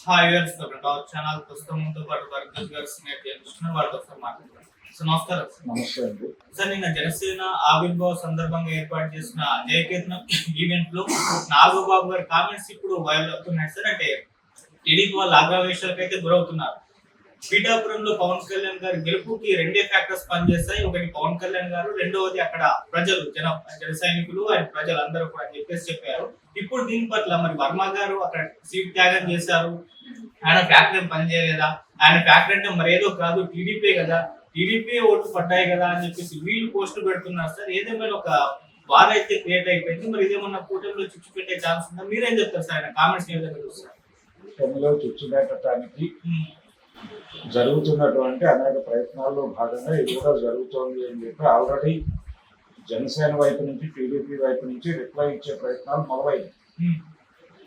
Hi viewers, top channel పుస్తకంతో పాటు వర్గస్ గారు స్నేహితులు చేస్తున్న వాళ్ళతో ఒకసారి మాట్లాడతారు. సో నమస్కారం సార్. నమస్తే అండి. సార్, నిన్న జనసేన ఆవిర్భావ సందర్భంగా ఏర్పాటు చేసిన జయకేతనం ఈవెంట్ లో నాగబాబు గారి కామెంట్స్ ఇప్పుడు వైరల్ అవుతున్నాయి సార్. అంటే టీడీపీ వాళ్ళ ఆగ్రహవేశాలకైతే గురవుతున్నారు. పీఠాపురంలో పవన్ కళ్యాణ్ గారి గెలుపుకి రెండే ఫ్యాక్టర్స్ పనిచేస్తాయి. ఒకటి పవన్ కళ్యాణ్ గారు, రెండవది అక్కడ ప్రజలు, జన సైనికులు అండ్ ప్రజలందరూ కూడా చెప్పారు. ఇప్పుడు దీని పట్ల మరి వర్మ గారు అక్కడ సీట్ త్యాగం చేశారు. ఆయన ఫ్యాక్టరీ పని చేయలేదా? ఆయన ఫ్యాక్టరీ అంటే మరేదో కాదు, టీడీపీ కదా, టీడీపీ ఓట్లు పడ్డాయి కదా అని చెప్పేసి వీళ్ళు పోస్టులు పెడుతున్నారు సార్. ఏదేమైనా ఒక వార్ అయితే క్రియేట్ అయిపోయింది. మరి ఇదేమన్నా కూటమిలో చిచ్చు పెట్టే ఛాన్స్ ఉందా? మీరేం చెప్తారు సార్? ఆయన కామెంట్స్ ఏ విధంగా చూస్తారు? కూటమిలో చిచ్చు పెట్టడానికి జరుగుతున్నటువంటి అనేక ప్రయత్నాల్లో భాగంగా ఇది కూడా జరుగుతోంది అని చెప్పి ఆల్రెడీ జనసేన వైపు నుంచి, టీడీపీ వైపు నుంచి రిప్లై ఇచ్చే ప్రయత్నాలు మొదలైంది.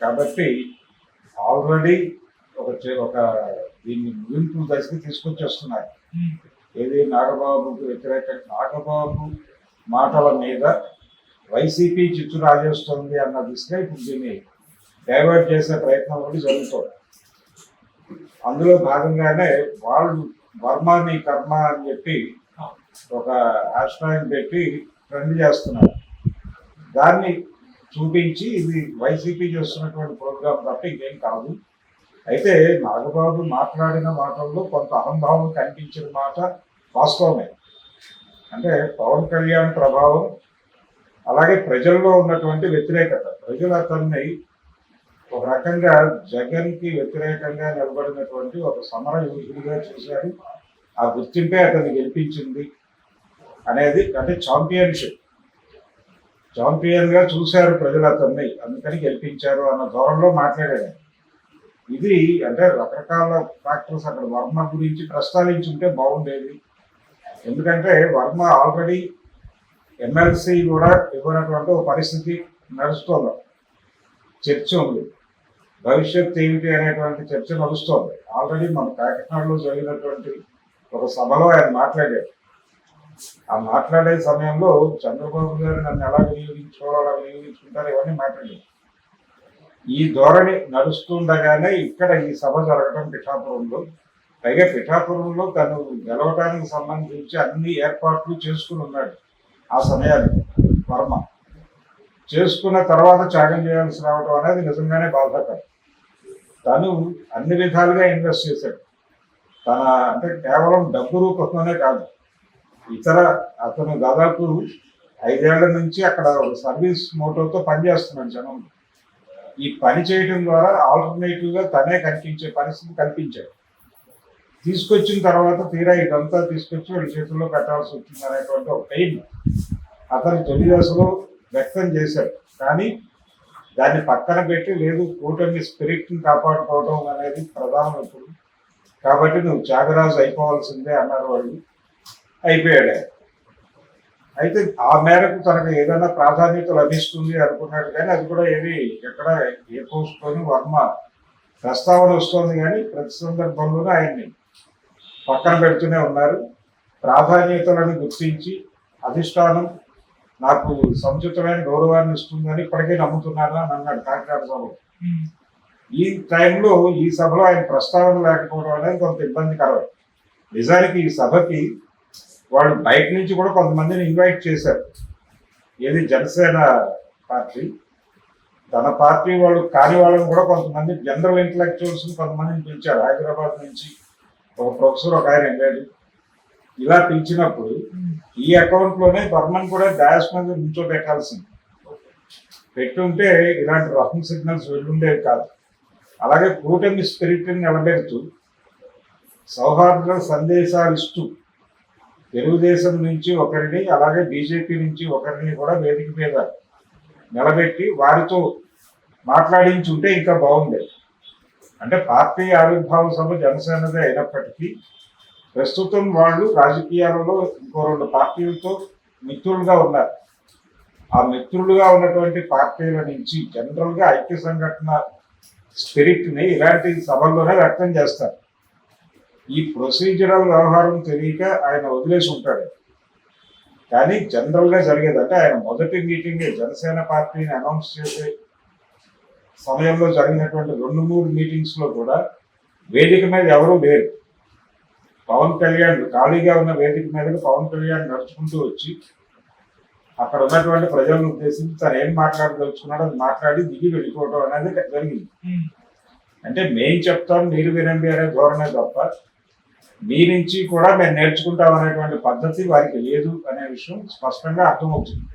కాబట్టి ఆల్రెడీ ఒక దీన్ని ముగింపు దశకి తీసుకొచ్చేస్తున్నారు. ఏది నాగబాబుకు నాగబాబు మాటల మీద వైసీపీ చిచ్చు రాజేస్తుంది అన్న దిశగా ఇప్పుడు దీన్ని డైవర్ట్ చేసే ప్రయత్నం కూడా జరుగుతుంది. అందులో భాగంగానే వాళ్ళు వర్మాని కర్మ అని చెప్పి ఒక హ్యాష్ ట్యాగ్ పెట్టి ట్రెండ్ చేస్తున్నారు. దాన్ని చూపించి ఇది వైసీపీ చేస్తున్నటువంటి ప్రోగ్రాం తప్ప ఇంకేం కాదు. అయితే నాగబాబు మాట్లాడిన మాటల్లో కొంత అహంభావం కనిపించిన మాట వాస్తవమే. అంటే పవన్ కళ్యాణ్ ప్రభావం, అలాగే ప్రజల్లో ఉన్నటువంటి వ్యతిరేకత, ప్రజలు అతన్ని ఒక రకంగా జగన్కి వ్యతిరేకంగా నిలబడినటువంటి ఒక సమర యోధుడిగా చూశారు. ఆ గుర్తింపే అతన్ని గెలిపించింది అనేది, అంటే ఛాంపియన్గా చూశారు ప్రజలు అతన్ని, అందుకని గెలిపించారు అన్న ధోరణిలో మాట్లాడారు. ఇది అంటే రకరకాల ఫ్యాక్టర్స్ అక్కడ వర్మ గురించి ప్రస్తావించుంటే బాగుండేది. ఎందుకంటే వర్మ ఆల్రెడీ ఎమ్మెల్సీ కూడా ఇవ్వనటువంటి ఒక పరిస్థితి నడుస్తోంది, చర్చ ఉంది. భవిష్యత్ ఏమిటి అనేటువంటి చర్చ నడుస్తోంది. ఆల్రెడీ మన కాకినాడలో జరిగినటువంటి ఒక సభలో ఆయన మాట్లాడారు. ఆ మాట్లాడే సమయంలో చంద్రబాబు గారు నన్ను ఎలా వినియోగించుకోవాలో అలా వినియోగించుకుంటారు, ఇవన్నీ మాట్లాడారు. ఈ ధోరణి నడుస్తుండగానే ఇక్కడ ఈ సభ జరగడం పిఠాపురంలో, పైగా పిఠాపురంలో తను గెలవడానికి సంబంధించి అన్ని ఏర్పాట్లు చేసుకుని ఉన్నాడు. ఆ సమయానికి వర్మ చేసుకున్న తర్వాత త్యాగం చేయాల్సి రావడం అనేది నిజంగానే బాధాకరం. తను అన్ని విధాలుగా ఇన్వెస్ట్ చేశాడు. తన అంటే కేవలం డబ్బు రూపంలోనే కాదు, అతను దాదాపు 5 ఏళ్ల నుంచి అక్కడ సర్వీస్ మోటోతో పనిచేస్తున్నాడు జనం. ఈ పని చేయడం ద్వారా ఆల్టర్నేటివ్గా తనే కనిపించే పరిస్థితి కల్పించాడు. తీసుకొచ్చిన తర్వాత తీరా ఇదంతా తీసుకొచ్చి వాళ్ళ చేతుల్లో పెట్టాల్సి వచ్చింది అనేటువంటి ఒక పెయిన్ అతను తొలి దశలో వ్యక్తం చేశాడు. కానీ దాన్ని పక్కన పెట్టి, లేదు కూటమి స్పిరిట్ని కాపాడుకోవడం అనేది ప్రధానం ఇప్పుడు, కాబట్టి నువ్వు త్యాగరాజు అయిపోవాల్సిందే అన్నారు వాళ్ళు. అయిపోయాడు. అయితే ఆ మేరకు తనకు ఏదైనా ప్రాధాన్యత లభిస్తుంది అనుకున్నాడు. కానీ అది కూడా ఎక్కడ ఏ పోస్ట్లోని వర్మ ప్రస్తావన వస్తుంది, కానీ ప్రతి సందర్భంలోనూ ఆయన్ని పక్కన పెడుతూనే ఉన్నారు. ప్రాధాన్యతలను గుర్తించి అధిష్టానం నాకు సముచితమైన గౌరవాన్ని ఇస్తుందని ఇప్పటికే నమ్ముతున్నాను అని అన్నాడు కాకినాడ సభలో. ఈ టైంలో ఈ సభలో ఆయన ప్రస్తావన లేకపోవడం అనేది కొంత ఇబ్బందికరం. నిజానికి ఈ సభకి వాళ్ళు బయట నుంచి కూడా కొంతమందిని ఇన్వైట్ చేశారు. ఏది జనసేన పార్టీ, తన పార్టీ వాళ్ళు కాని వాళ్ళని కూడా కొంతమంది జనరల్ ఇంటలెక్చువల్స్ కొంతమందిని పిలిచారు. హైదరాబాద్ నుంచి ఒక ప్రొఫెసర్ ఒక ఆయన వెళ్ళాడు. ఇలా పిలిచినప్పుడు ఈ అకౌంట్లోనే వర్మన్ కూడా డాష్ మీద నుంచోబెట్టాల్సింది. పెట్టుంటే ఇలాంటి రఫింగ్ సిగ్నల్స్ వెళ్ళుండేవి కాదు. అలాగే కూటమి స్పిరిట్ని నిలబెడుతూ సౌహార్ద సందేశాలు ఇస్తూ తెలుగుదేశం నుంచి ఒకరిని, అలాగే బీజేపీ నుంచి ఒకరిని కూడా వేదిక మీద నిలబెట్టి వారితో మాట్లాడించుంటే ఇంకా బాగుండేది. అంటే పార్టీ ఆవిర్భావ సభ జనసేనదే అయినప్పటికీ ప్రస్తుతం వాళ్ళు రాజకీయాలలో ఇంకో 2 పార్టీలతో మిత్రులుగా ఉన్నారు. ఆ మిత్రులుగా ఉన్నటువంటి పార్టీల నుంచి జనరల్గా ఐక్య సంఘటన స్పిరిట్ని ఇలాంటి సభల్లోనే వ్యక్తం చేస్తారు. ఈ ప్రొసీజరల్ వ్యవహారం తెలియక ఆయన వదిలేసి ఉంటాడు. కానీ జనరల్గా జరిగేది అంటే ఆయన మొదటి మీటింగే జనసేన పార్టీని అనౌన్స్ చేసే సమయంలో జరిగినటువంటి 2-3 మీటింగ్స్లో కూడా వేదిక మీద ఎవరూ లేరు. పవన్ కళ్యాణ్ ఖాళీగా ఉన్న వేదిక మీదకి పవన్ కళ్యాణ్ నడుచుకుంటూ వచ్చి అక్కడ ఉన్నటువంటి ప్రజలను ఉద్దేశించి తను ఏం మాట్లాడదలుచుకున్నాడో అది మాట్లాడి దిగి వెళ్ళిపోవడం అనేది జరిగింది. అంటే మేం చెప్తాం మీరు వినండి అనే ధోరణే తప్ప మీ నుంచి కూడా మేము నేర్చుకుంటాం అనేటువంటి పద్ధతి వారికి లేదు అనే విషయం స్పష్టంగా అర్థమవుతుంది.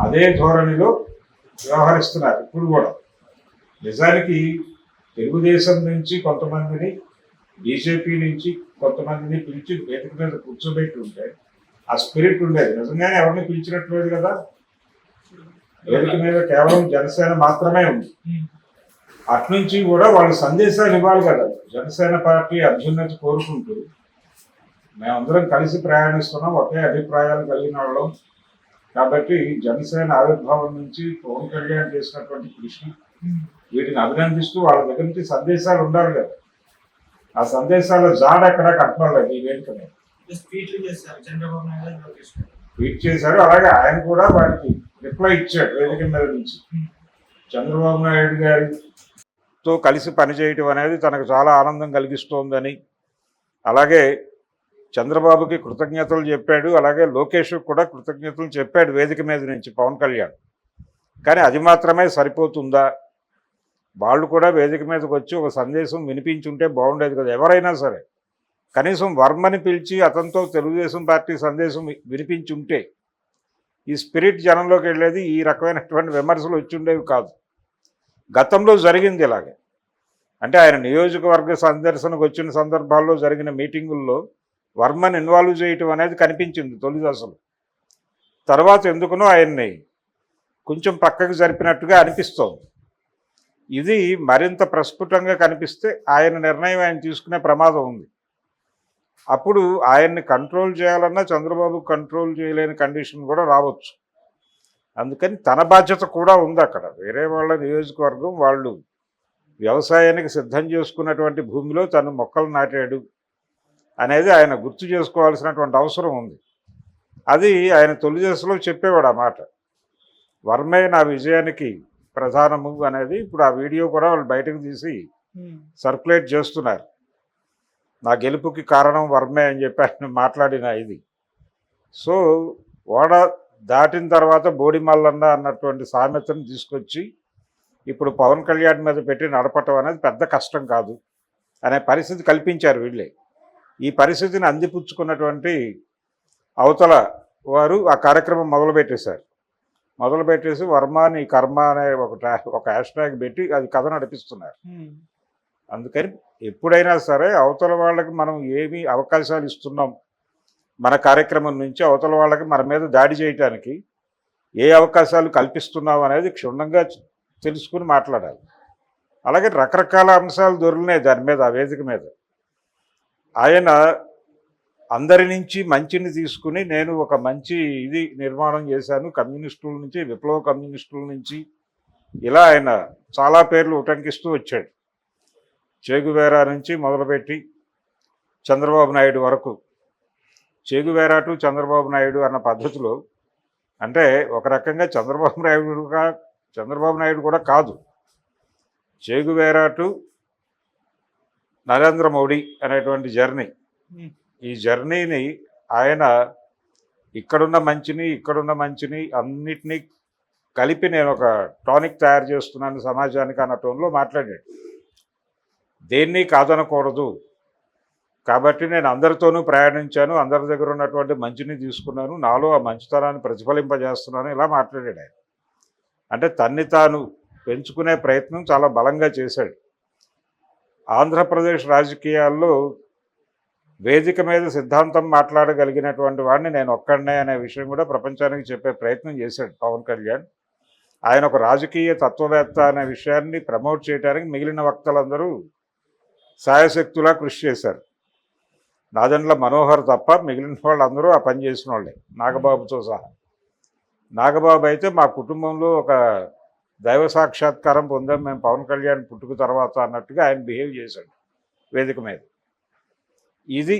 అదే ధోరణిలో వ్యవహరిస్తున్నారు ఇప్పుడు కూడా. నిజానికి తెలుగుదేశం నుంచి కొంతమందిని, బీజేపీ నుంచి కొంతమందిని పిలిచి వేదిక మీద కూర్చోబెట్టి ఉంటే ఆ స్పిరిట్ ఉండేది. నిజంగానే ఎవరిని పిలిచినట్లేదు కదా, వేదిక మీద కేవలం జనసేన మాత్రమే ఉంది. అట్నుంచి కూడా వాళ్ళు సందేశాలు ఇవ్వాలి కదా. జనసేన పార్టీ అభ్యున్నతి కోరుకుంటూ మేమందరం కలిసి ప్రయాణిస్తున్నాం, ఒకే అభిప్రాయాలు కలిగిన వాళ్ళం కాబట్టి జనసేన ఆవిర్భావం నుంచి పవన్ కళ్యాణ్ చేసినటువంటి కృషి వీటిని అభినందిస్తూ వాళ్ళ దగ్గర నుంచి సందేశాలు ఉండాలి కదా. ఆ సందేశాల జాడ ఎక్కడా కనపడలేదు ఈ వేదిక మీద. ట్వీట్ చేశారు, అలాగే ఆయన కూడా వాటికి రిప్లై ఇచ్చాడు వేదిక మీద నుంచి. చంద్రబాబు నాయుడు గారితో కలిసి పనిచేయటం అనేది తనకు చాలా ఆనందం కలిగిస్తోందని, అలాగే చంద్రబాబుకి కృతజ్ఞతలు చెప్పాడు, అలాగే లోకేష్కి కూడా కృతజ్ఞతలు చెప్పాడు వేదిక మీద నుంచి పవన్ కళ్యాణ్. కానీ అది మాత్రమే సరిపోతుందా? వాళ్ళు కూడా వేదిక మీదకి వచ్చి ఒక సందేశం వినిపించుంటే బాగుండేది కదా. ఎవరైనా సరే కనీసం వర్మని పిలిచి అతనితో తెలుగుదేశం పార్టీ సందేశం వినిపించుంటే ఈ స్పిరిట్ జనంలోకి వెళ్ళేది, ఈ రకమైనటువంటి విమర్శలు వచ్చి ఉండేవి కాదు. గతంలో జరిగింది ఇలాగే. అంటే ఆయన నియోజకవర్గ సందర్శనకు వచ్చిన సందర్భాల్లో జరిగిన మీటింగుల్లో వర్మని ఇన్వాల్వ్ చేయటం అనేది కనిపించింది తొలి దశలో. తర్వాత ఎందుకునో ఆయన్ని కొంచెం పక్కకు జరిపినట్టుగా అనిపిస్తోంది. ఇది మరింత ప్రస్ఫుటంగా కనిపిస్తే ఆయన నిర్ణయం ఆయన తీసుకునే ప్రమాదం ఉంది. అప్పుడు ఆయన్ని కంట్రోల్ చేయాలన్నా చంద్రబాబు కంట్రోల్ చేయలేని కండిషన్ కూడా రావచ్చు. అందుకని తన బాధ్యత కూడా ఉంది అక్కడ. వేరే వాళ్ళ నియోజకవర్గం, వాళ్ళు వ్యవసాయానికి సిద్ధం చేసుకున్నటువంటి భూమిలో తను మొక్కలు నాటాడు అనేది ఆయన గుర్తు చేసుకోవాల్సినటువంటి అవసరం ఉంది. అది ఆయన తొలి దశలో చెప్పేవాడు ఆ మాట. వర్మే నా విజయానికి ప్రధానము అనేది. ఇప్పుడు ఆ వీడియో కూడా వాళ్ళు బయటకు తీసి సర్క్యులేట్ చేస్తున్నారు. నా గెలుపుకి కారణం వర్మే అని చెప్పి ఆయన మాట్లాడిన ఇది. సో ఓడ దాటిన తర్వాత బోడి మల్లన్న అన్నటువంటి సామెతను తీసుకొచ్చి ఇప్పుడు పవన్ కళ్యాణ్ మీద పెట్టి నడపటం అనేది పెద్ద కష్టం కాదు అనే పరిస్థితి కల్పించారు వీళ్ళే. ఈ పరిస్థితిని అందిపుచ్చుకున్నటువంటి అవతల వారు ఆ కార్యక్రమం మొదలుపెట్టేసి వర్మాని కర్మ అనే ఒక హ్యాష్ ట్యాగ్ పెట్టి అది కథ నడిపిస్తున్నారు. అందుకని ఎప్పుడైనా సరే అవతల వాళ్ళకి మనం ఏమి అవకాశాలు ఇస్తున్నాం మన కార్యక్రమం నుంచి, అవతల వాళ్ళకి మన మీద దాడి చేయటానికి ఏ అవకాశాలు కల్పిస్తున్నాం అనేది క్షుణ్ణంగా తెలుసుకుని మాట్లాడాలి. అలాగే రకరకాల అంశాలు దొరికినాయి దాని మీద, ఆ వేదిక మీద. ఆయన అందరి నుంచి మంచిని తీసుకుని నేను ఒక మంచి ఇది నిర్మాణం చేశాను, కమ్యూనిస్టుల నుంచి, విప్లవ కమ్యూనిస్టుల నుంచి, ఇలా ఆయన చాలా పేర్లు ఉటంకిస్తూ వచ్చాడు. చేగువేరా నుంచి మొదలుపెట్టి చంద్రబాబు నాయుడు వరకు. చేగువేరా టు చంద్రబాబు నాయుడు అన్న పద్ధతిలో, అంటే ఒక రకంగా చంద్రబాబు నాయుడు కూడా కాదు, చేగువేరా టు నరేంద్ర మోడీ అనేటువంటి జర్నీ. ఈ జర్నీని ఆయన ఇక్కడున్న మంచిని అన్నిటినీ కలిపి నేను ఒక టానిక్ తయారు చేస్తున్నాను సమాజానికి అన్న టోన్లో మాట్లాడాడు. దేన్ని కాదనకూడదు కాబట్టి నేను అందరితోనూ ప్రయాణించాను, అందరి దగ్గర ఉన్నటువంటి మంచిని తీసుకున్నాను, నాలో ఆ మంచితనాన్ని ప్రతిఫలింపజేస్తున్నాను, ఇలా మాట్లాడాడు ఆయన. అంటే తన్ని తాను పెంచుకునే ప్రయత్నం చాలా బలంగా చేశాడు. ఆంధ్రప్రదేశ్ రాజకీయాల్లో వేదిక మీద సిద్ధాంతం మాట్లాడగలిగినటువంటి వాడిని నేను ఒక్కడనే అనే విషయం కూడా ప్రపంచానికి చెప్పే ప్రయత్నం చేశాడు పవన్ కళ్యాణ్. ఆయన ఒక రాజకీయ తత్వవేత్త అనే విషయాన్ని ప్రమోట్ చేయడానికి మిగిలిన వక్తలందరూ సాయశక్తులా కృషి చేశారు. నాదెండ్ల మనోహర్ తప్ప మిగిలిన వాళ్ళందరూ ఆ పని చేసిన వాళ్ళే, నాగబాబుతో సహా. నాగబాబు అయితే మా కుటుంబంలో ఒక దైవ సాక్షాత్కారం పొందాం మేము పవన్ కళ్యాణ్ పుట్టుక తర్వాత అన్నట్టుగా ఆయన బిహేవ్ చేశాడు వేదిక మీద. ఇది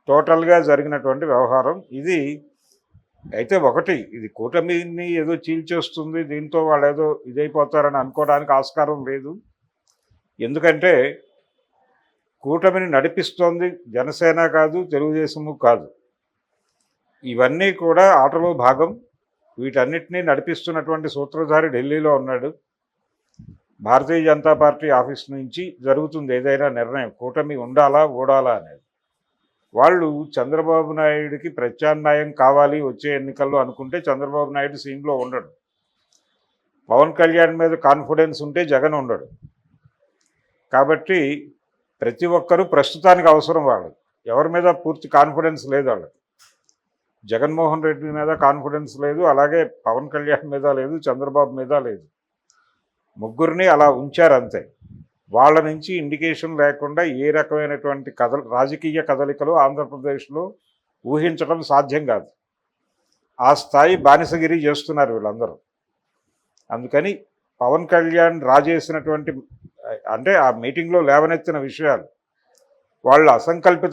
టోటల్గా జరిగినటువంటి వ్యవహారం. ఇది అయితే ఒకటి, ఇది కూటమిని ఏదో చీల్చేస్తుంది, దీంతో వాళ్ళు ఏదో ఇదైపోతారని అనుకోవడానికి ఆస్కారం లేదు. ఎందుకంటే కూటమిని నడిపిస్తోంది జనసేన కాదు, తెలుగుదేశము కాదు. ఇవన్నీ కూడా ఆటలో భాగం. వీటన్నిటినీ నడిపిస్తున్నటువంటి సూత్రధారి ఢిల్లీలో ఉన్నాడు. భారతీయ జనతా పార్టీ ఆఫీస్ నుంచి జరుగుతుంది ఏదైనా నిర్ణయం, కూటమి ఉండాలా ఓడాలా అనేది. వాళ్ళు చంద్రబాబు నాయుడికి ప్రత్యామ్నాయం కావాలి వచ్చే ఎన్నికల్లో అనుకుంటే చంద్రబాబు నాయుడు సీన్లో ఉండడు. పవన్ కళ్యాణ్ మీద కాన్ఫిడెన్స్ ఉంటే జగన్ ఉండడు. కాబట్టి ప్రతి ఒక్కరూ ప్రస్తుతానికి అవసరం వాళ్ళకి. ఎవరి మీద పూర్తి కాన్ఫిడెన్స్ లేదు వాళ్ళకి. జగన్మోహన్ రెడ్డి మీద కాన్ఫిడెన్స్ లేదు, అలాగే పవన్ కళ్యాణ్ మీద లేదు, చంద్రబాబు మీద లేదు. ముగ్గురిని అలా ఉంచారు అంతే. వాళ్ళ నుంచి ఇండికేషన్ లేకుండా ఏ రకమైనటువంటి రాజకీయ కదలికలు ఆంధ్రప్రదేశ్లో ఊహించడం సాధ్యం కాదు. ఆ స్థాయి బానిసగిరి చేస్తున్నారు వీళ్ళందరూ. అందుకని పవన్ కళ్యాణ్ రాజేసినటువంటి అంటే ఆ మీటింగ్లో లేవనెత్తిన విషయాలు వాళ్ళు అసంకల్పిత